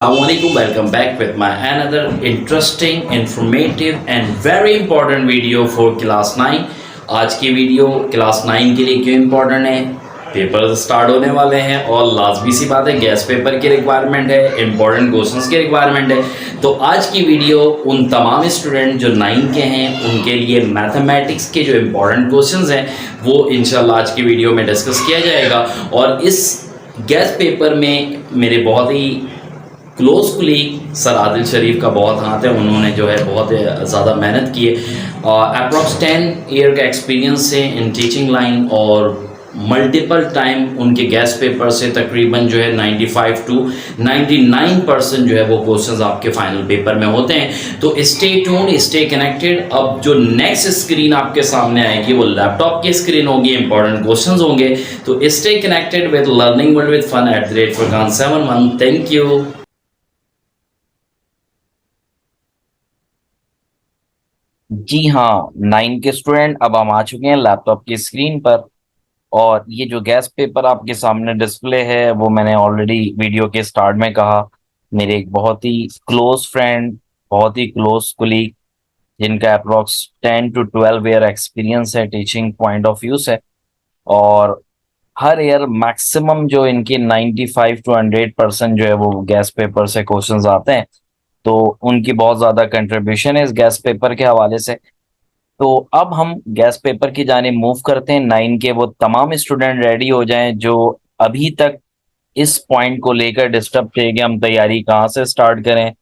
Assalamualaikum, welcome back with my another interesting, informative and very important video for class 9। आज की video class 9 के लिए क्यों important है, पेपर स्टार्ट होने वाले हैं और लाजमी सी बात है गैस पेपर की रिक्वायरमेंट है, इंपॉर्टेंट क्वेश्चंस की रिक्वायरमेंट है। तो आज की वीडियो उन तमाम स्टूडेंट जो 9 के हैं उनके लिए मैथमेटिक्स के जो इम्पोर्टेंट क्वेश्चंस हैं वो इंशाल्लाह आज की वीडियो में डिस्कस किया जाएगा। और इस गैस पेपर में मेरे बहुत ही क्लोज कुलीग सर आदिल शरीफ का बहुत हाथ है, उन्होंने जो है बहुत ज़्यादा मेहनत की है। अप्रॉक्स 10 ईयर का एक्सपीरियंस है इन टीचिंग लाइन और मल्टीपल टाइम उनके गैस पेपर से तकरीबन जो है 95 to 99% जो है वो क्वेश्चंस आपके फाइनल पेपर में होते हैं। तो स्टे ट्यून्ड, स्टे कनेक्टेड। अब जो नेक्स्ट स्क्रीन आपके सामने आएगी वो लैपटॉप की स्क्रीन होगी, इंपॉर्टेंट क्वेश्चंस होंगे। तो stay connected with learning world with fun @Furqan71। Thank you. जी हाँ, 9 के स्टूडेंट अब हम आ चुके हैं लैपटॉप की स्क्रीन पर। और ये जो गैस पेपर आपके सामने डिस्प्ले है वो मैंने ऑलरेडी वीडियो के स्टार्ट में कहा, मेरे एक बहुत ही क्लोज फ्रेंड, बहुत ही क्लोज कुलीग जिनका अप्रोक्स 10 to 12 ईयर एक्सपीरियंस है टीचिंग पॉइंट ऑफ व्यू से। और हर ईयर मैक्सिमम जो इनके 95 to 100% जो है वो गैस पेपर से क्वेश्चंस आते हैं। तो उनकी बहुत ज़्यादा कंट्रीब्यूशन है इस गैस पेपर के हवाले से। तो अब हम गैस पेपर की जाने मूव करते हैं। 9 के वो तमाम स्टूडेंट रेडी हो जाएं जो अभी तक इस पॉइंट को लेकर डिस्टर्ब थे कि हम तैयारी कहाँ से स्टार्ट करें।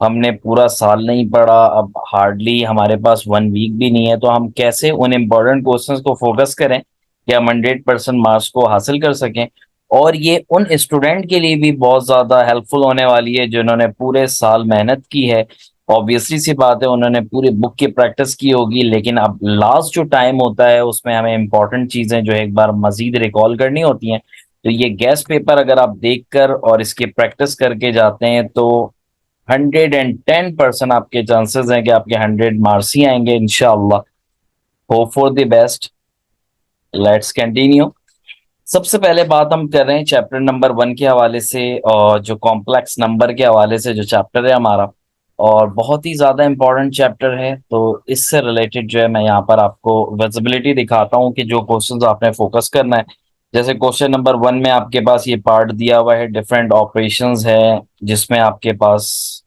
हमने पूरा साल नहीं पढ़ा, अब हार्डली हमारे पास 1 वीक भी नहीं है, तो हम कैसे उन इम्पोर्टेंट क्वेश्चंस को फोकस करें कि हम 100% मार्क्स को हासिल कर सकें। और ये उन स्टूडेंट के लिए भी बहुत ज़्यादा हेल्पफुल होने वाली है जिन्होंने पूरे साल मेहनत की है। ऑब्वियसली सी बात है उन्होंने पूरी बुक की प्रैक्टिस की होगी, लेकिन अब लास्ट जो टाइम होता है उसमें हमें इंपॉर्टेंट चीज़ें जो एक बार मजीद रिकॉल करनी होती हैं। तो ये गैस पेपर अगर आप देखकर और इसकी प्रैक्टिस करके जाते हैं तो 110% आपके चांसेस हैं कि आपके 100 मार्क्स ही आएंगे इंशाअल्लाह। Hope for the best. Let's continue. सबसे पहले बात हम कर रहे हैं चैप्टर नंबर 1 के हवाले से, और जो कॉम्प्लेक्स नंबर के हवाले से जो चैप्टर है हमारा, और बहुत ही ज़्यादा इम्पोर्टेंट चैप्टर है। तो इससे रिलेटेड जो है मैं यहाँ पर आपको विजिबिलिटी दिखाता हूँ कि जो क्वेश्चंस आपने फोकस करना है। जैसे क्वेश्चन नंबर 1 में आपके पास ये पार्ट दिया हुआ है, डिफरेंट ऑपरेशंस है जिसमें आपके पास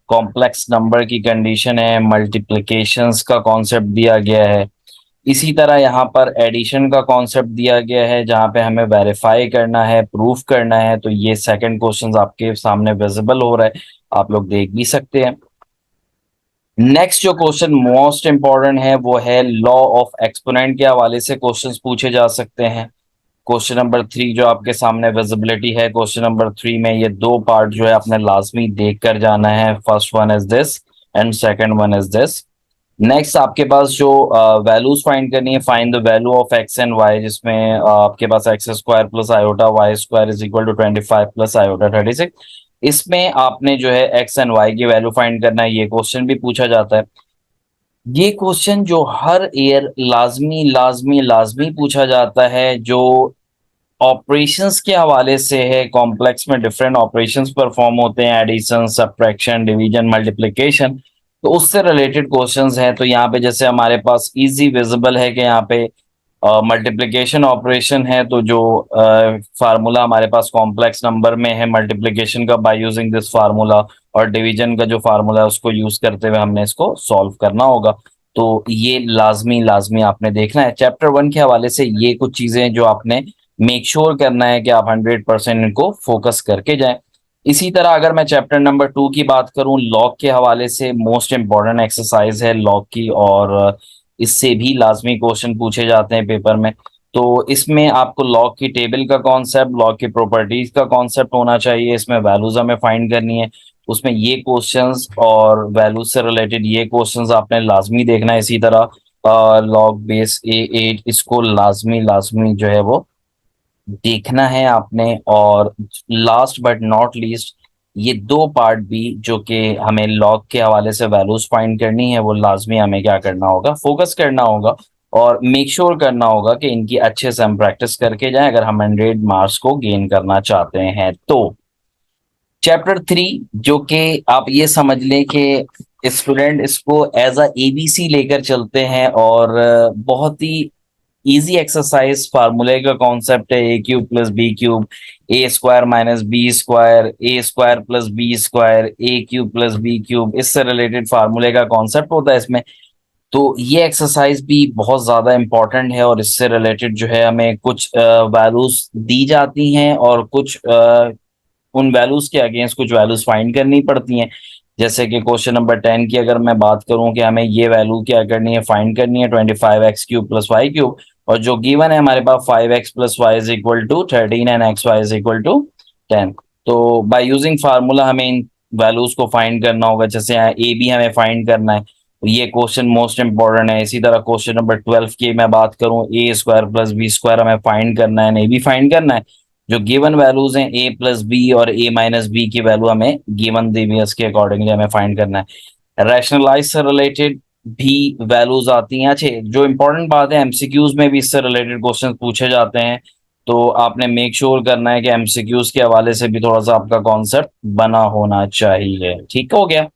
कॉम्प्लेक्स नंबर की कंडीशन है, मल्टीप्लिकेशंस का कॉन्सेप्ट दिया गया है। इसी तरह यहाँ पर एडिशन का कॉन्सेप्ट दिया गया है जहाँ पे हमें वेरीफाई करना है, प्रूफ करना है। तो ये सेकंड क्वेश्चन आपके सामने विजिबल हो रहा है, आप लोग देख भी सकते हैं। नेक्स्ट जो क्वेश्चन मोस्ट इंपॉर्टेंट है वो है लॉ ऑफ एक्सपोनेंट के हवाले से क्वेश्चंस पूछे जा सकते हैं। क्वेश्चन नंबर 3 जो आपके सामने विजिबिलिटी है, क्वेश्चन नंबर 3 में ये दो पार्ट जो है आपने लाजमी देख कर जाना है। First one is this and second one is this. Next आपके पास जो वैल्यूज फाइंड करनी है, find the value of x and y, जिसमें आपके पास x square plus iota y square is equal to 25 plus iota 36। इसमें आपने जो है एक्स एंड वाई की वैल्यू फाइंड करना है। ये क्वेश्चन भी पूछा जाता है। ये क्वेश्चन जो हर ईयर लाजमी लाजमी लाजमी पूछा जाता है, जो ऑपरेशंस के हवाले से है। कॉम्प्लेक्स में डिफरेंट ऑपरेशंस परफॉर्म होते हैं, एडिशन, सब्ट्रैक्शन, डिवीजन, मल्टीप्लिकेशन। तो उससे रिलेटेड क्वेश्चंस हैं। तो यहाँ पे जैसे हमारे पास इजी विजिबल है कि यहाँ पे मल्टीप्लिकेशन ऑपरेशन है, तो जो फार्मूला हमारे पास कॉम्प्लेक्स नंबर में है मल्टीप्लिकेशन का, बाय यूजिंग दिस फार्मूला, और डिवीजन का जो फार्मूला है उसको यूज करते हुए हमने इसको सॉल्व करना होगा। तो ये लाजमी लाजमी आपने देखना है। चैप्टर 1 के हवाले से ये कुछ चीजें जो आपने मेक श्योर करना है कि आप 100% इनको फोकस करके जाएं। इसी तरह अगर मैं चैप्टर नंबर 2 की बात करूं, लॉग के हवाले से मोस्ट इंपॉर्टेंट एक्सरसाइज है लॉग की, और इससे भी लाजमी क्वेश्चन पूछे जाते हैं पेपर में। तो इसमें आपको लॉग की टेबल का कॉन्सेप्ट, लॉग की प्रॉपर्टीज का कॉन्सेप्ट होना चाहिए। इसमें वैल्यूज हमें फाइंड करनी है, उसमें ये क्वेश्चंस और वैल्यूज से रिलेटेड ये क्वेश्चंस आपने लाजमी देखना है। इसी तरह लॉग बेस A8 इसको लाजमी लाजमी जो है वो देखना है आपने। और लास्ट बट नॉट लीस्ट, ये दो पार्ट भी जो कि हमें लॉग के हवाले से वैल्यूज फाइंड करनी है, वो लाजमी हमें क्या करना होगा, फोकस करना होगा और मेक श्योर करना होगा कि इनकी अच्छे से हम प्रैक्टिस करके जाएं अगर हम 100 मार्क्स को गेन करना चाहते हैं। तो चैप्टर 3 जो कि आप ये समझ लें कि स्टूडेंट इसको एज अ एबीसी लेकर चलते हैं और बहुत ही इजी एक्सरसाइज फार्मूले का कॉन्सेप्ट है ए क्यूब प्लस बी क्यूब ए स्क्वायर माइनस बी स्क्वायर ए स्क्वायर प्लस बी स्क्वायर ए क्यूब प्लस बी क्यूब, इससे रिलेटेड फार्मूले का कॉन्सेप्ट होता है इसमें। तो ये एक्सरसाइज भी बहुत ज़्यादा इम्पॉर्टेंट है और इससे रिलेटेड जो है हमें कुछ वैल्यूज दी जाती हैं और कुछ उन वैल्यूज के अगेंस्ट कुछ वैल्यूज फाइंड करनी पड़ती हैं। जैसे कि क्वेश्चन नंबर 10 की अगर मैं बात करूं कि हमें ये वैल्यू क्या करनी है, फाइंड करनी है 25x³ प्लस वाई क्यूब, और जो गिवन है हमारे पास 5x plus Y is equal to 13 and X Y is equal to 10। तो बाय यूजिंग फार्मूला हमें इन वैल्यूज को फाइंड करना होगा। जैसे यहाँ ए बी हमें फाइंड करना है, तो ये क्वेश्चन मोस्ट इंपॉर्टेंट है। इसी तरह क्वेश्चन नंबर 12 की मैं बात करूं, ए स्क्वायर प्लस बी स्क्वायर हमें फाइंड करना है, ए बी फाइंड करना है। जो गिवन वैल्यूज हैं ए प्लस बी और ए माइनस बी की वैल्यू हमें गिवन दी हुई है, उसके अकॉर्डिंगली हमें फाइंड करना है। रैशनलाइज से रिलेटेड भी वैल्यूज आती हैं। अच्छे, जो इंपॉर्टेंट बात है, एमसीक्यूज में भी इससे रिलेटेड क्वेश्चन पूछे जाते हैं, तो आपने मेक श्योर करना है कि एमसीक्यूज के हवाले से भी थोड़ा सा आपका कॉन्सेप्ट बना होना चाहिए। ठीक हो गया।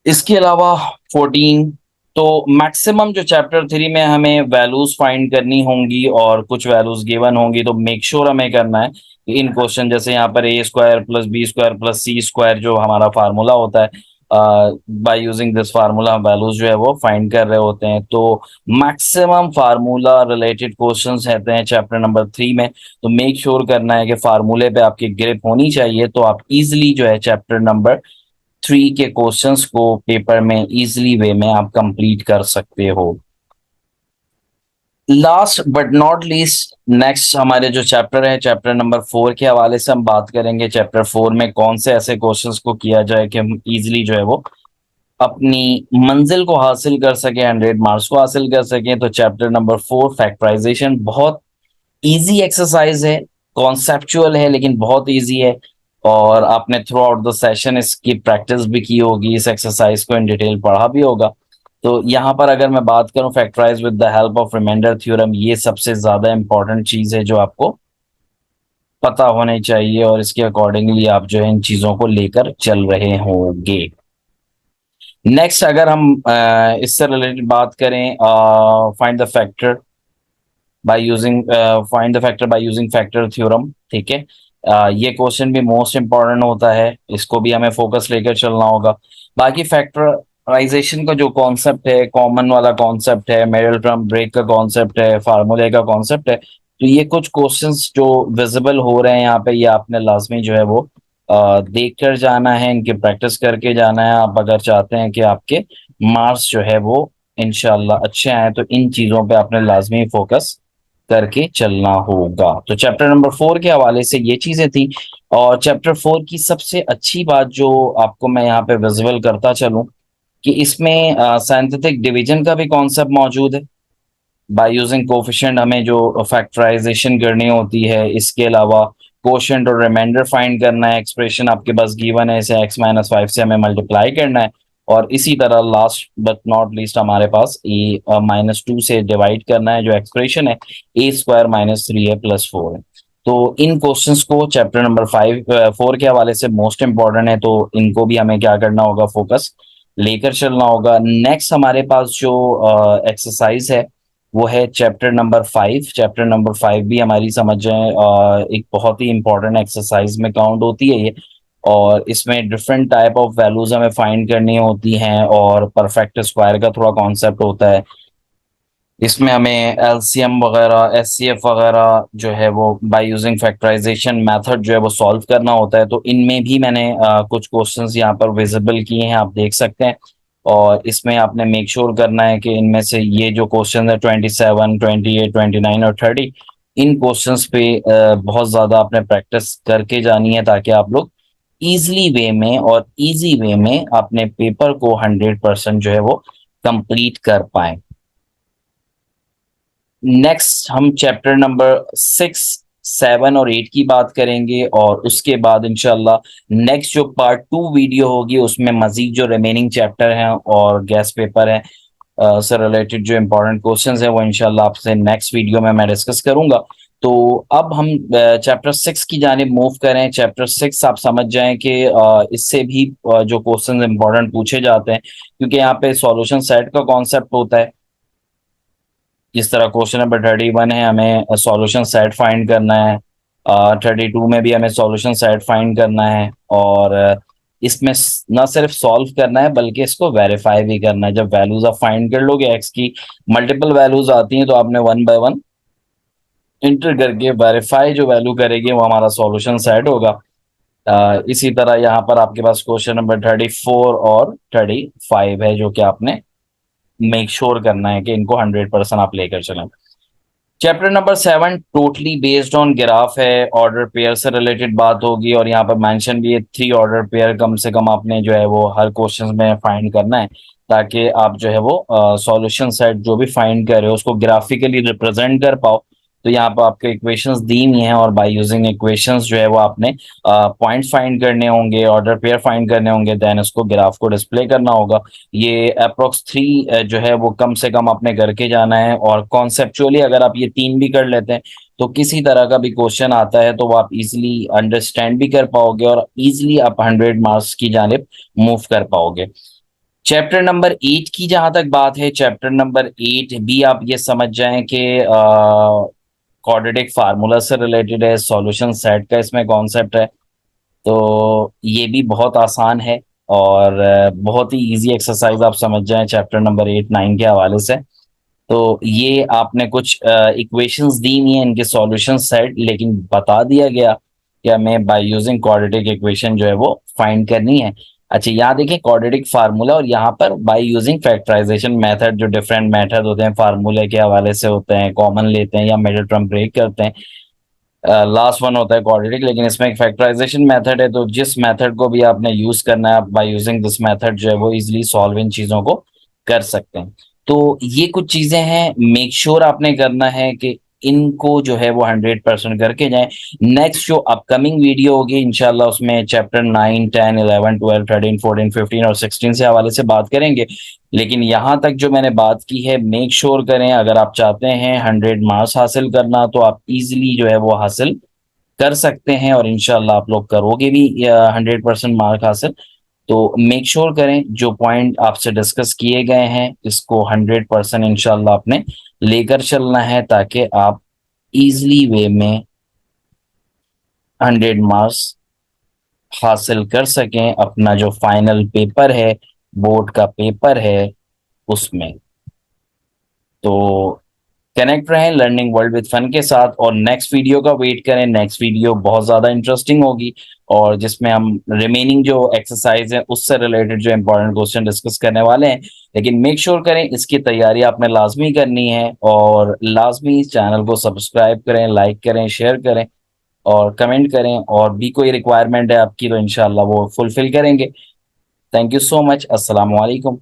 इसके अलावा 14, तो मैक्सिमम जो चैप्टर 3 में हमें वैल्यूज फाइंड करनी होंगी और कुछ वैल्यूज गिवन होंगी, तो मेक श्योर हमें करना है कि इन क्वेश्चन, जैसे यहाँ पर a square plus b square plus c square जो हमारा फार्मूला होता है, बाय यूजिंग दिस फार्मूला हम वैल्यूज जो है वो फाइंड कर रहे होते हैं। तो मैक्सिमम फार्मूला रिलेटेड क्वेश्चंस रहते हैं चैप्टर नंबर 3 में, तो मेक श्योर करना है कि फार्मूले पे आपकी ग्रिप होनी चाहिए, तो आप इजिली जो है चैप्टर नंबर 3 के क्वेश्चंस को पेपर में इजीली वे में आप कंप्लीट कर सकते हो। Last but not least, next हमारे जो चैप्टर है, चैप्टर नंबर 4 के हवाले से हम बात करेंगे। चैप्टर 4 में कौन से ऐसे क्वेश्चंस को किया जाए कि हम इजीली जो है वो अपनी मंजिल को हासिल कर सके, 100 मार्क्स को हासिल कर सकें। तो चैप्टर नंबर 4 फैक्टराइजेशन बहुत इजी एक्सरसाइज है, कॉन्सेप्चुअल है लेकिन बहुत इजी है, और आपने थ्रू आउट द सेशन इसकी प्रैक्टिस भी की होगी, इस एक्सरसाइज को इन डिटेल पढ़ा भी होगा। तो यहाँ पर अगर मैं बात करूं, factorise with the help of remainder theorem, ये सबसे ज्यादा इंपॉर्टेंट चीज है जो आपको पता होनी चाहिए, और इसके अकॉर्डिंगली आप जो है इन चीजों को लेकर चल रहे होंगे। नेक्स्ट अगर हम इससे रिलेटेड बात करें, find the factor by using find the factor by using factor theorem. ठीक है, ये क्वेश्चन भी मोस्ट इंपॉर्टेंट होता है, इसको भी हमें फोकस लेकर चलना होगा। बाकी फैक्टराइजेशन का जो कॉन्सेप्ट है, कॉमन वाला कॉन्सेप्ट है, मिडिल टर्म ब्रेक का कॉन्सेप्ट है, फार्मूले का कॉन्सेप्ट है, तो ये कुछ क्वेश्चंस जो विजिबल हो रहे हैं यहाँ पे, ये आपने लाजमी जो है वो देख कर जाना है, इनकी प्रैक्टिस करके जाना है। आप अगर चाहते हैं कि आपके मार्क्स जो है वो इंशाल्लाह अच्छे आए, तो इन चीजों पे आपने लाजमी फोकस करके चलना होगा। तो चैप्टर नंबर 4 के हवाले से ये चीजें थी। और चैप्टर 4 की सबसे अच्छी बात जो आपको मैं यहाँ पे विजुअल करता चलूं, कि इसमें साइंटिफिक डिवीजन का भी कॉन्सेप्ट मौजूद है। बाय यूजिंग कोफिशिएंट हमें जो फैक्टराइजेशन करनी होती है, इसके अलावा कोशेंट और रिमाइंडर फाइंड करना है। एक्सप्रेशन आपके पास गिवन है, इसे x-5 से हमें मल्टीप्लाई करना है, और इसी तरह लास्ट बट नॉट लीस्ट हमारे पास -2 से डिवाइड करना है। जो एक्सप्रेशन है a² - 3 है प्लस 4 है। तो इन क्वेश्चंस को चैप्टर नंबर 4 के हवाले से मोस्ट इंपॉर्टेंट है, तो इनको भी हमें क्या करना होगा, फोकस लेकर चलना होगा। नेक्स्ट हमारे पास जो एक्सरसाइज है वो है चैप्टर नंबर 5। चैप्टर नंबर 5 भी हमारी समझ जाए एक बहुत ही इंपॉर्टेंट एक्सरसाइज में काउंट होती है ये, और इसमें डिफरेंट टाइप ऑफ वैल्यूज हमें फाइंड करनी होती हैं, और परफेक्ट स्क्वायर का थोड़ा कॉन्सेप्ट होता है। इसमें हमें एलसीएम वगैरह, एचसीएफ वगैरह जो है वो बाय यूजिंग फैक्टराइजेशन मेथड जो है वो सॉल्व करना होता है। तो इनमें भी मैंने कुछ क्वेश्चंस यहाँ पर विजिबल किए हैं, आप देख सकते हैं। और इसमें आपने मेक श्योर करना है कि इनमें से ये जो क्वेश्चन है 27, 28, 29 और 30, इन क्वेश्चंस पे बहुत ज्यादा आपने प्रैक्टिस करके जानी है, ताकि आप लोग इजली वे में और इजी वे में अपने पेपर को 100% जो है वो कंप्लीट कर पाए। नेक्स्ट हम चैप्टर नंबर 6, 7 और 8 की बात करेंगे, और उसके बाद इंशाल्लाह नेक्स्ट जो पार्ट 2 वीडियो होगी उसमें मजीद जो रिमेनिंग चैप्टर हैं और गैस पेपर है से रिलेटेड जो इंपॉर्टेंट क्वेश्चंस है वो इंशाल्लाह आपसे नेक्स्ट वीडियो में मैं डिस्कस करूंगा। तो अब हम चैप्टर 6 की जानिब मूव करें। चैप्टर 6 आप समझ जाएं कि इससे भी जो क्वेश्चन इंपॉर्टेंट पूछे जाते हैं, क्योंकि यहाँ पे सॉल्यूशन सेट का कॉन्सेप्ट होता है। जिस तरह क्वेश्चन नंबर 31 है, हमें सॉल्यूशन सेट फाइंड करना है। 32 में भी हमें सॉल्यूशन सेट फाइंड करना है, और इसमें न सिर्फ सॉल्व करना है बल्कि इसको वेरीफाई भी करना है। जब वैल्यूज आप फाइंड कर लोगे, एक्स की मल्टीपल वैल्यूज आती हैं, तो आपने वन बाय वन इंटर करके वेरीफाई जो वैल्यू करेगी वो हमारा सॉल्यूशन सेट होगा। इसी तरह यहाँ पर आपके पास क्वेश्चन नंबर 34 और 35 है, जो कि आपने मेक श्योर करना है कि इनको 100% आप लेकर चलें। Chapter number 7 totally based on graph है, ऑर्डर पेयर से रिलेटेड बात होगी, और यहाँ पर मेंशन भी है 3 ऑर्डर पेयर कम से कम आपने जो है वो हर क्वेश्चन में फाइंड करना है, ताकि आप जो है वो सॉल्यूशन सेट जो भी फाइंड कर रहे हो उसको ग्राफिकली रिप्रेजेंट कर पाओ। तो यहाँ पर आपके इक्वेशंस दी हुई हैं, और बाय यूजिंग इक्वेशंस जो है वो आपने पॉइंट फाइंड करने होंगे, ऑर्डर पेयर फाइंड करने होंगे, देन उसको ग्राफ को डिस्प्ले करना होगा। ये अप्रोक्स 3 जो है वो कम से कम आपने करके जाना है, और कॉन्सेप्चुअली अगर आप ये 3 भी कर लेते हैं तो किसी तरह का भी क्वेश्चन आता है तो वो आप इजीली अंडरस्टैंड भी कर पाओगे, और इजीली आप 100 मार्क्स की जानिब मूव कर पाओगे। चैप्टर नंबर 8 की जहां तक बात है, चैप्टर नंबर 8 भी आप ये समझ जाएं कि क्वाड्रेटिक फार्मूला से रिलेटेड है, सॉल्यूशन सेट का इसमें कॉन्सेप्ट है। तो ये भी बहुत आसान है, और बहुत ही इजी एक्सरसाइज आप समझ जाएं चैप्टर नंबर 8 9 के हवाले से। तो ये आपने कुछ इक्वेशंस दी नहीं है, इनके सॉल्यूशन सेट, लेकिन बता दिया गया कि हमें बाय यूजिंग क्वाड्रेटिक इक्वेशन जो है वो फाइंड करनी है। अच्छा, यहाँ देखें क्वाड्रेटिक फार्मूला, और यहाँ पर बाय यूजिंग फैक्टराइजेशन मेथड, जो डिफरेंट मेथड होते हैं फार्मूले के हवाले से होते हैं, कॉमन लेते हैं या मिडिल टर्म ब्रेक करते हैं। लास्ट वन होता है क्वाड्रेटिक, लेकिन इसमें एक फैक्टराइजेशन मेथड है, तो जिस मेथड को भी आपने यूज करना है, आप बाय यूजिंग दिस मेथड जो है वो इजीली सॉल्व इन चीजों को कर सकते हैं। तो ये कुछ चीजें हैं, मेक श्योर आपने करना है कि इनको जो है वो 100% करके जाएं। नेक्स्ट जो अपकमिंग वीडियो होगी इंशाल्लाह, उसमें चैप्टर 9 10 11 12 13 14 15 और 16 से हवाले से बात करेंगे। लेकिन यहाँ तक जो मैंने बात की है, मेक श्योर करें, अगर आप चाहते हैं 100 मार्क्स हासिल करना तो आप इजीली जो है वो हासिल कर सकते हैं, और इंशाल्लाह आप लोग करोगे भी 100% मार्क हासिल। तो मेक श्योर करें जो पॉइंट आपसे डिस्कस किए गए हैं इसको 100% इंशाल्लाह आपने लेकर चलना है, ताकि आप इजली वे में 100 मार्क्स हासिल कर सकें अपना जो फाइनल पेपर है, बोर्ड का पेपर है, उसमें। तो कनेक्ट रहें लर्निंग वर्ल्ड विद फन के साथ, और नेक्स्ट वीडियो का वेट करें। नेक्स्ट वीडियो बहुत ज़्यादा इंटरेस्टिंग होगी, और जिसमें हम रिमेनिंग जो एक्सरसाइज है उससे रिलेटेड जो इंपॉर्टेंट क्वेश्चन डिस्कस करने वाले हैं। लेकिन मेक श्योर करें इसकी तैयारी आपने लाजमी करनी है, और लाजमी इस चैनल को सब्सक्राइब करें, लाइक करें, शेयर करें और कमेंट करें, और भी कोई रिक्वायरमेंट है आपकी तो इंशाल्लाह वो फुलफिल करेंगे। Thank you so much. अस्सलाम वालेकुम।